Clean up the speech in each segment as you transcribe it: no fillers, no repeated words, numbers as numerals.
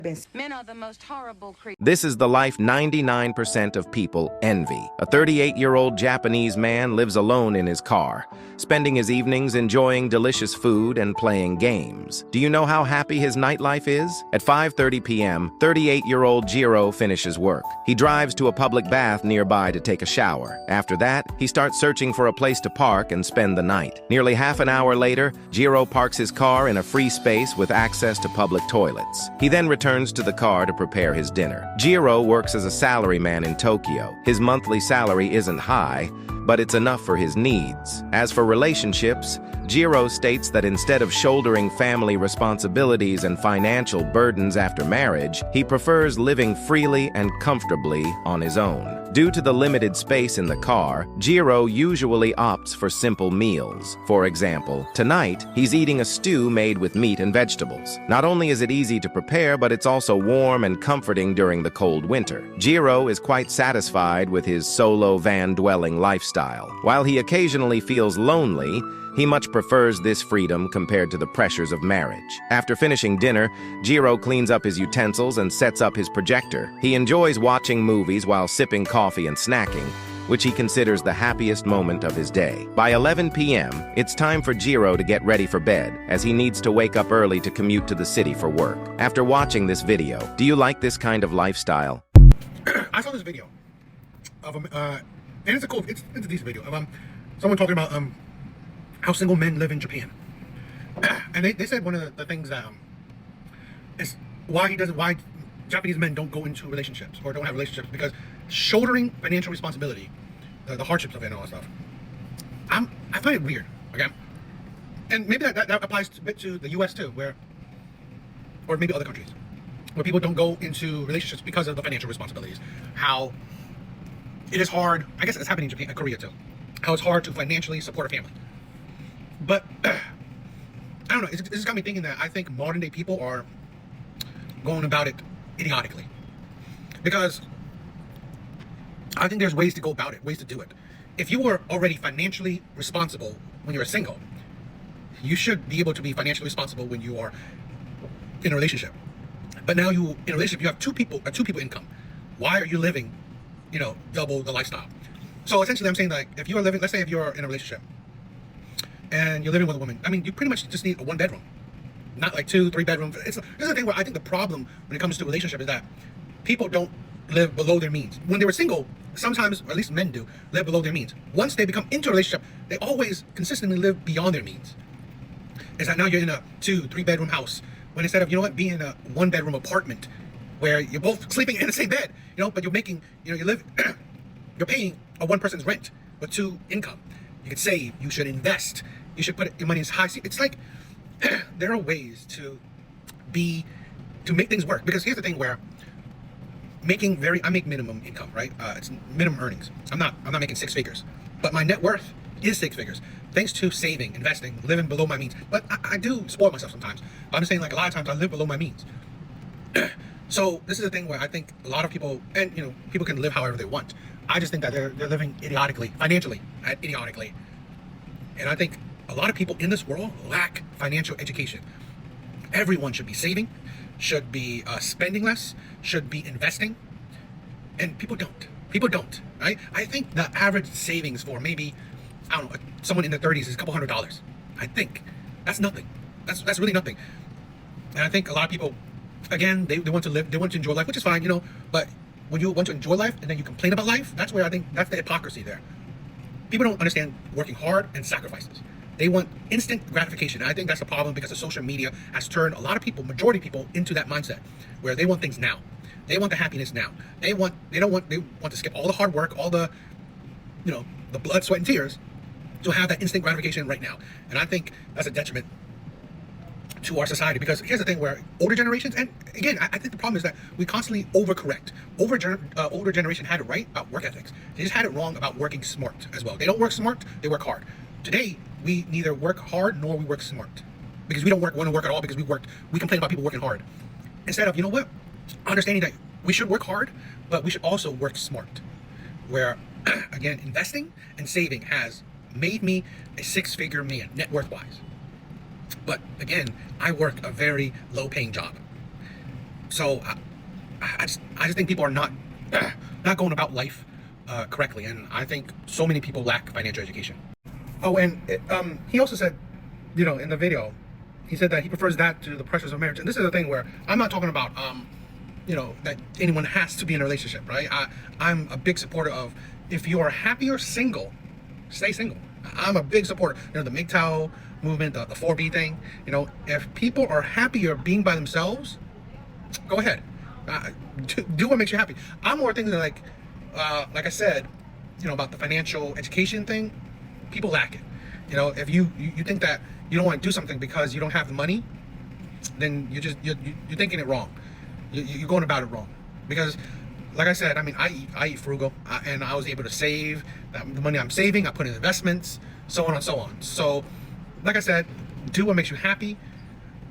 Men are the most horrible creatures. This is the life 99% of people envy. A 38-year-old Japanese man lives alone in his car, spending his evenings enjoying delicious food and playing games. Do you know how happy his nightlife is? At 5:30 p.m., 38-year-old Jiro finishes work. He drives to a public bath nearby to take a shower. After that, he starts searching for a place to park and spend the night. Nearly half an hour later, Jiro parks his car in a free space with access to public toilets. He then returns to the car to prepare his dinner. Jiro works as a salaryman in Tokyo. His monthly salary isn't high, but it's enough for his needs. As for relationships, Jiro states that instead of shouldering family responsibilities and financial burdens after marriage, he prefers living freely and comfortably on his own. Due to the limited space in the car, Jiro usually opts for simple meals. For example, tonight, he's eating a stew made with meat and vegetables. Not only is it easy to prepare, but it's also warm and comforting during the cold winter. Jiro is quite satisfied with his solo van-dwelling lifestyle. While he occasionally feels lonely, he much prefers this freedom compared to the pressures of marriage. After finishing dinner, Jiro cleans up his utensils and sets up his projector. He enjoys watching movies while sipping coffee and snacking, which he considers the happiest moment of his day. By 11 p.m., it's time for Jiro to get ready for bed, as he needs to wake up early to commute to the city for work. After watching this video, do you like this kind of lifestyle? I saw this video of and it's a decent video of someone talking about how single men live in Japan, and they said one of the things that is why Japanese men don't go into relationships or don't have relationships, because shouldering financial responsibility, the hardships of it and all that stuff. I find it weird, okay, and maybe that applies a bit to the U.S. too, or maybe other countries where people don't go into relationships because of the financial responsibilities. How it is hard, I guess it's happening in Japan, Korea too, how it's hard to financially support a family. But I don't know, it's just got me thinking that I think modern day people are going about it idiotically, because I think there's ways to go about it, ways to do it. If you were already financially responsible when you're single, you should be able to be financially responsible when you are in a relationship. But now in a relationship, you have two people income. Why are you living, double the lifestyle? So essentially I'm saying, like, if you are living, let's say if you're in a relationship and you're living with a woman, I mean, you pretty much just need a 1-bedroom, not like 2-3 bedrooms. This is the thing where I think the problem when it comes to relationship is that people don't live below their means. When they were single, sometimes, or at least men do, live below their means. Once they become into a relationship, they always consistently live beyond their means. It's that now you're in a 2-3 bedroom house, when instead of, being in a 1-bedroom apartment where you're both sleeping in the same bed, but you're making, you're paying a one person's rent with 2 income. You could save, you should invest, you should put your money in high. It's like there are ways to make things work. Because here's the thing where I make minimum income, right? It's minimum earnings. I'm not making 6 figures, but my net worth is 6 figures, thanks to saving, investing, living below my means. But I do spoil myself sometimes. I'm just saying, like, a lot of times I live below my means. So this is the thing where I think a lot of people, and people can live however they want. I just think that they're living financially idiotically. And I think a lot of people in this world lack financial education. Everyone should be saving, should be spending less, should be investing, and people don't, right? I think the average savings for maybe, I don't know, someone in their 30s is a couple $100. I think that's nothing. That's really nothing. And I think a lot of people, again, they want to enjoy life, which is fine, but when you want to enjoy life and then you complain about life, that's where I think that's the hypocrisy there. People don't understand working hard and sacrifices. They want instant gratification. And I think that's the problem, because the social media has turned a lot of people, majority of people, into that mindset where they want things now. They want the happiness now. They want to skip all the hard work, all the, the blood, sweat, and tears to have that instant gratification right now. And I think that's a detriment to our society, because here's the thing where older generations, and again, I think the problem is that we constantly overcorrect. Older generation had it right about work ethics. They just had it wrong about working smart as well. They don't work smart, they work hard. Today, we neither work hard nor we work smart, because we don't want to work at all, because we complain about people working hard. Instead of, understanding that we should work hard, but we should also work smart. Where, again, investing and saving has made me a 6-figure man, net worth-wise. But again, I work a very low-paying job. So I just think people are not not going about life correctly, and I think so many people lack financial education. Oh, and he also said, you know, in the video, he said that he prefers that to the pressures of marriage. And this is the thing where I'm not talking about, you know, that anyone has to be in a relationship, right? I'm a big supporter of, if you are happy or single, stay single. I'm a big supporter. You know, the MGTOW movement, the 4B thing. You know, if people are happier being by themselves, go ahead. Do what makes you happy. I'm more thinking like I said, you know, about the financial education thing. People lack it. You know, if you think that you don't want to do something because you don't have the money, then you're thinking it wrong. You're going about it wrong. Because, like I said, I mean, I eat frugal, and I was able to save the money I'm saving. I put in investments, so on and so on. So, like I said, do what makes you happy.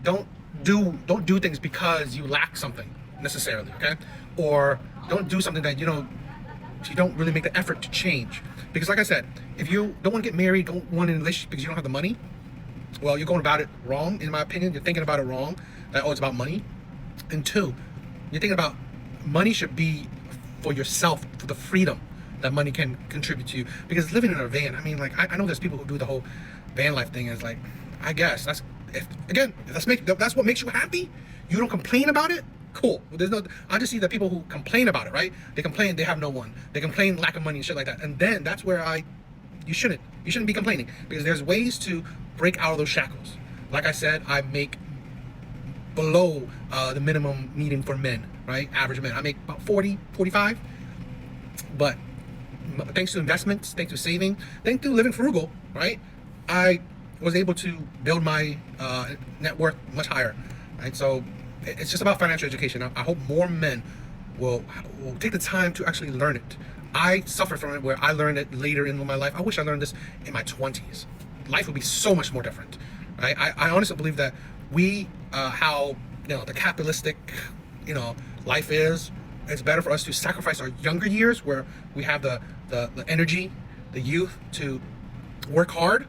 Don't do things because you lack something necessarily, okay? Or don't do something that you don't really make the effort to change. Because like I said, if you don't want to get married, don't want a relationship because you don't have the money, well, you're going about it wrong, in my opinion. You're thinking about it wrong, that, oh, it's about money. And two, you're thinking about money should be for yourself, for the freedom that money can contribute to you. Because living in a van, I mean, like, I know there's people who do the whole van life thing, and it's like, I guess, that's what makes you happy, you don't complain about it, cool. I just see that people who complain about it, right? They complain they have no one. They complain lack of money and shit like that. And then that's where you shouldn't be complaining, because there's ways to break out of those shackles. Like I said, I make below the minimum needing for men, right? Average men. I make about 40, 45. But thanks to investments, thanks to saving, thanks to living frugal, right? I was able to build my net worth much higher, right? So it's just about financial education. I hope more men will take the time to actually learn it. I suffered from it where I learned it later in my life. I wish I learned this in my 20s. Life would be so much more different, right? I honestly believe that how, you know, the capitalistic, you know, life is, it's better for us to sacrifice our younger years where we have the energy, the youth to work hard.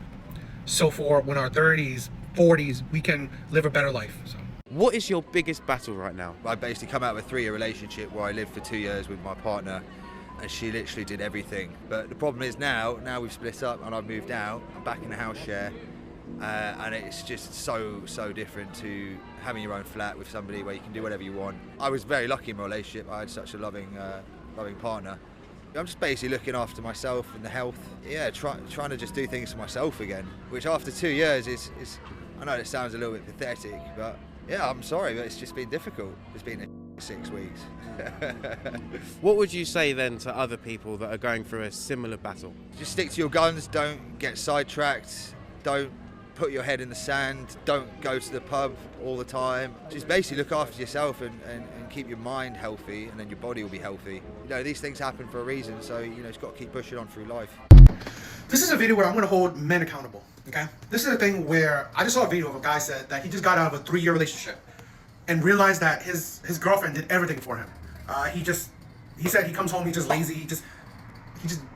So for when our 30s, 40s, we can live a better life. So. What is your biggest battle right now? I basically come out of a 3-year relationship where I lived for 2 years with my partner, and she literally did everything. But the problem is now we've split up and I've moved out. I'm back in a house share, and it's just so different to having your own flat with somebody where you can do whatever you want. I was very lucky in my relationship. I had such a loving partner. I'm just basically looking after myself and the health. Yeah, trying to just do things for myself again, which after 2 years is I know it sounds a little bit pathetic, but yeah, I'm sorry, but it's just been difficult. It's been 6 weeks. What would you say then to other people that are going through a similar battle? Just stick to your guns, don't get sidetracked, don't put your head in the sand, don't go to the pub all the time. Just basically look after yourself and keep your mind healthy, and then your body will be healthy. You know, these things happen for a reason, so you know, it's got to keep pushing on through life. This is a video where I'm going to hold men accountable, okay? This is a thing where I just saw a video of a guy said that he just got out of a 3-year relationship and realized that his girlfriend did everything for him. He said he comes home, he's just lazy, he just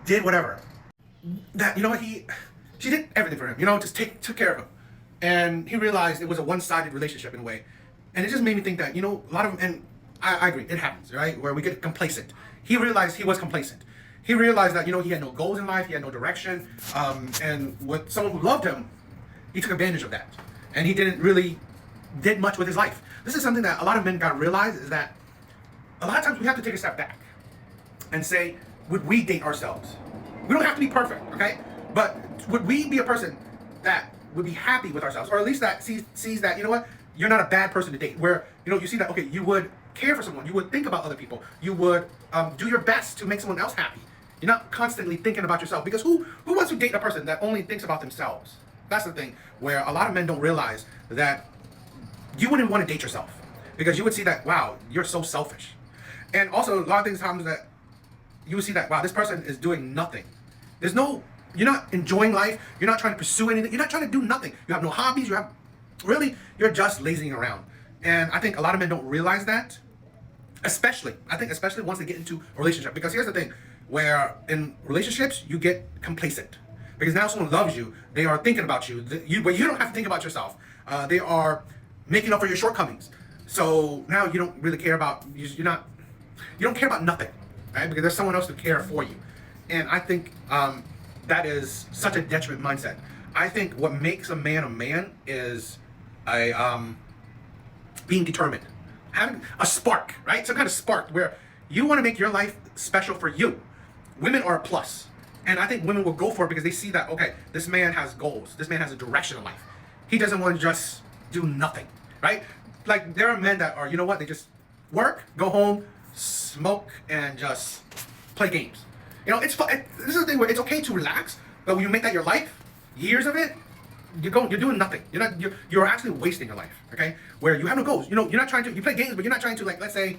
did whatever. That, you know what, she did everything for him, you know, just took care of him. And he realized it was a one-sided relationship in a way. And it just made me think that, you know, a lot of, and I agree, it happens, right? Where we get complacent. He realized he was complacent. He realized that, you know, he had no goals in life, he had no direction, and with someone who loved him, he took advantage of that. And he didn't really did much with his life. This is something that a lot of men gotta realize, is that a lot of times we have to take a step back and say, would we date ourselves? We don't have to be perfect, okay? But would we be a person that would be happy with ourselves, or at least that sees that, you know what, you're not a bad person to date, where, you know, you see that, okay, you would care for someone, you would think about other people, you would do your best to make someone else happy. You're not constantly thinking about yourself, because who wants to date a person that only thinks about themselves? That's the thing, where a lot of men don't realize that you wouldn't want to date yourself, because you would see that, wow, you're so selfish. And also, a lot of times that you would see that, wow, this person is doing nothing. You're not enjoying life, you're not trying to pursue anything, you're not trying to do nothing. You have no hobbies, you're just lazing around. And I think a lot of men don't realize that, especially once they get into a relationship. Because here's the thing, where in relationships, you get complacent. Because now someone loves you, they are thinking about you, but you don't have to think about yourself. They are making up for your shortcomings. So now you don't really care about you don't care about nothing, right? Because there's someone else to care for you, and I think that is such a detriment mindset. I think what makes a man is a being determined, having a spark, right? Some kind of spark where you want to make your life special for you. Women are a plus, and I think women will go for it because they see that, okay, this man has goals, this man has a direction in life. He doesn't want to just do nothing, right? Like there are men that are, you know what, they just work, go home, smoke, and just play games. You know, it's fun. This is the thing where it's okay to relax, but when you make that your life, years of it, you're doing nothing. You're actually wasting your life. Okay, where you have no goals. You know, you're not trying to. You play games, but you're not trying to, like, let's say,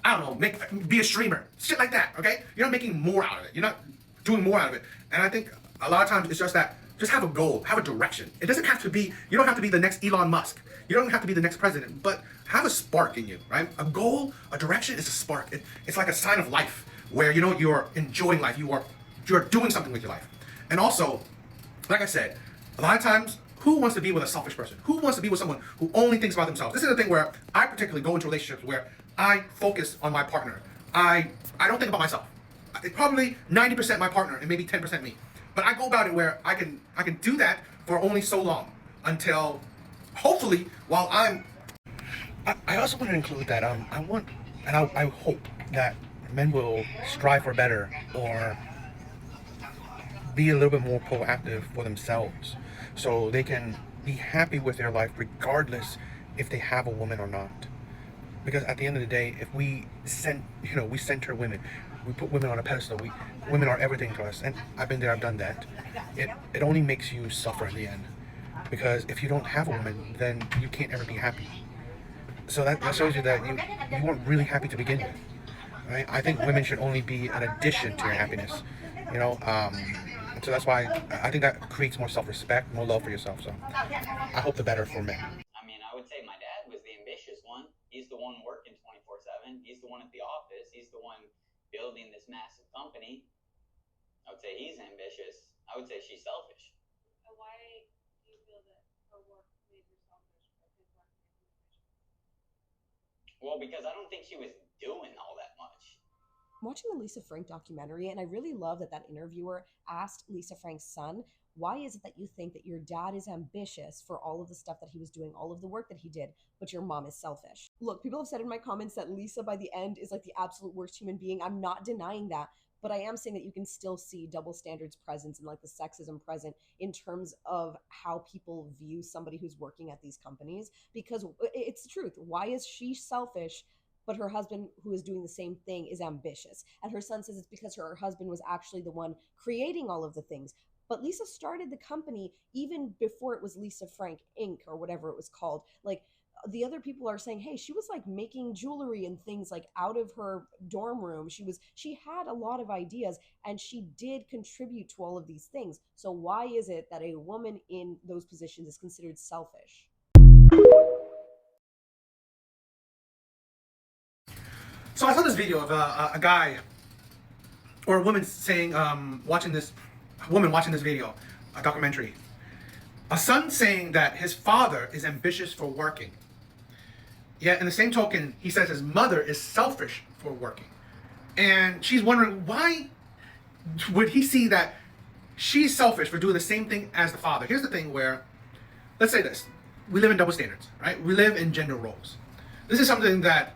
I don't know, be a streamer, shit like that. Okay, you're not making more out of it. You're not doing more out of it. And I think a lot of times it's just that. Just have a goal, have a direction. It doesn't have to be. You don't have to be the next Elon Musk. You don't have to be the next president, but have a spark in you, right? A goal, a direction is a spark. It's like a sign of life, where you know you're enjoying life. You're doing something with your life. And also, like I said, a lot of times, who wants to be with a selfish person? Who wants to be with someone who only thinks about themselves? This is the thing where I particularly go into relationships where I focus on my partner. I don't think about myself. It's probably 90% my partner and maybe 10% me. But I go about it where I can do that for only so long until, hopefully, while I also want to include that I hope that men will strive for better or be a little bit more proactive for themselves, so they can be happy with their life regardless if they have a woman or not. Because at the end of the day, if we center women, we put women on a pedestal. Women are everything to us, and I've been there, I've done that. It only makes you suffer in the end, because if you don't have a woman, then you can't ever be happy. So that shows you that you weren't really happy to begin with, right? I think women should only be an addition to your happiness, you know. So that's why I think that creates more self-respect, more love for yourself. So I hope the better for men. I mean, I would say my dad was the ambitious one. He's the one working 24/7. He's the one at the office. He's the one building this massive company. I would say he's ambitious. I would say she's selfish. Why do you feel that her work made her selfish, but his work made him ambitious? Well, because I don't think she was doing all that much. I'm watching the Lisa Frank documentary, and I really love that interviewer asked Lisa Frank's son, why is it that you think that your dad is ambitious for all of the stuff that he was doing, all of the work that he did, but your mom is selfish? Look, people have said in my comments that Lisa by the end is like the absolute worst human being. I'm not denying that, but I am saying that you can still see double standards present and like the sexism present in terms of how people view somebody who's working at these companies, because it's the truth. Why is she selfish, but her husband, who is doing the same thing, is ambitious? And her son says it's because her husband was actually the one creating all of the things. But Lisa started the company even before it was Lisa Frank Inc. or whatever it was called. Like, the other people are saying, hey, she was like making jewelry and things like out of her dorm room. She had a lot of ideas, and she did contribute to all of these things. So why is it that a woman in those positions is considered selfish? So I saw this video of a guy or a woman saying, watching this video, a documentary. A son saying that his father is ambitious for working. Yet in the same token, he says his mother is selfish for working. And she's wondering, why would he see that she's selfish for doing the same thing as the father? Here's the thing where, let's say this, we live in double standards, right? We live in gender roles. This is something that,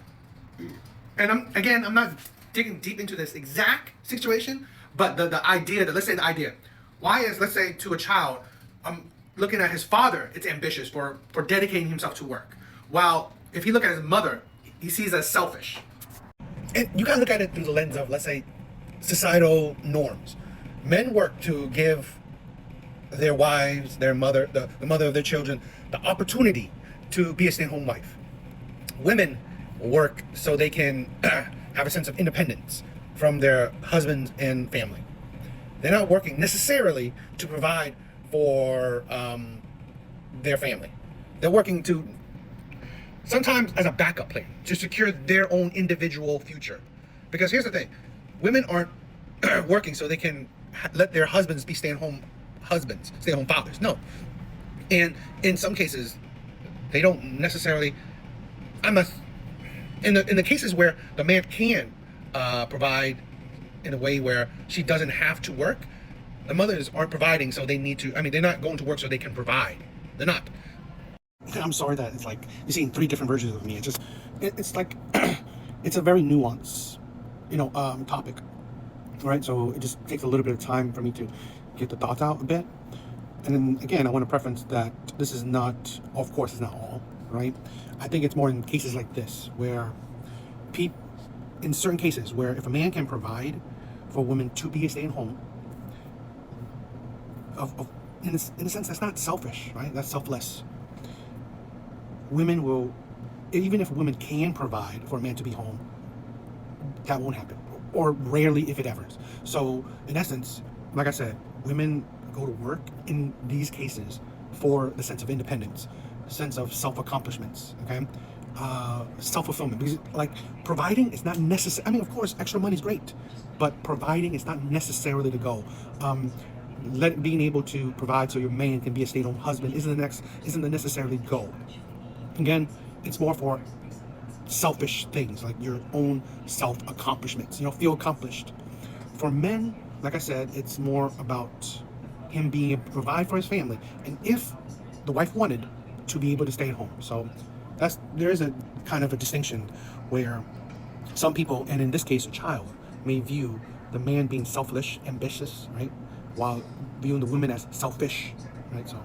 and I'm not digging deep into this exact situation, but the idea, let's say the idea. Why is, let's say to a child, looking at his father, it's ambitious for dedicating himself to work. While if you look at his mother, he sees as selfish. And you gotta look at it through the lens of, let's say, societal norms. Men work to give their wives, their mother, the mother of their children, the opportunity to be a stay-at-home wife. Women work so they can have a sense of independence from their husbands and family. They're not working necessarily to provide for their family. They're working to, sometimes as a backup plan, to secure their own individual future. Because here's the thing, women aren't working so they can let their husbands be stay-at-home husbands, stay-at-home fathers. No. And in some cases, they don't necessarily unless in the cases where the man can provide in a way where she doesn't have to work, the mothers aren't providing, so they need to. I mean, they're not going to work so they can provide. They're not. I'm sorry that it's like you're seeing three different versions of me. It's just, it's like, it's a very nuanced, topic, right? So it just takes a little bit of time for me to get the thoughts out a bit. And then again, I want to preference that this is not, of course, it's not all, right? I think it's more in cases like this where in certain cases where if a man can provide for a woman to be a stay-at-home, in a sense, that's not selfish, right? That's selfless. Women will, even if women can provide for a man to be home, that won't happen, or rarely if it ever. So in essence, like I said, women go to work in these cases for the sense of independence, sense of self-accomplishments, okay? Self-fulfillment, because like providing is not necessary. I mean, of course, extra money is great, but providing is not necessarily the goal. Being able to provide so your man can be a stay-at-home husband isn't the necessarily goal. Again, it's more for selfish things like your own self-accomplishments. Feel accomplished. For men, like I said, it's more about him being able to provide for his family, and if the wife wanted to be able to stay at home. So there is a kind of a distinction where some people, and in this case a child, may view the man being selfish, ambitious, right, while viewing the women as selfish, right? So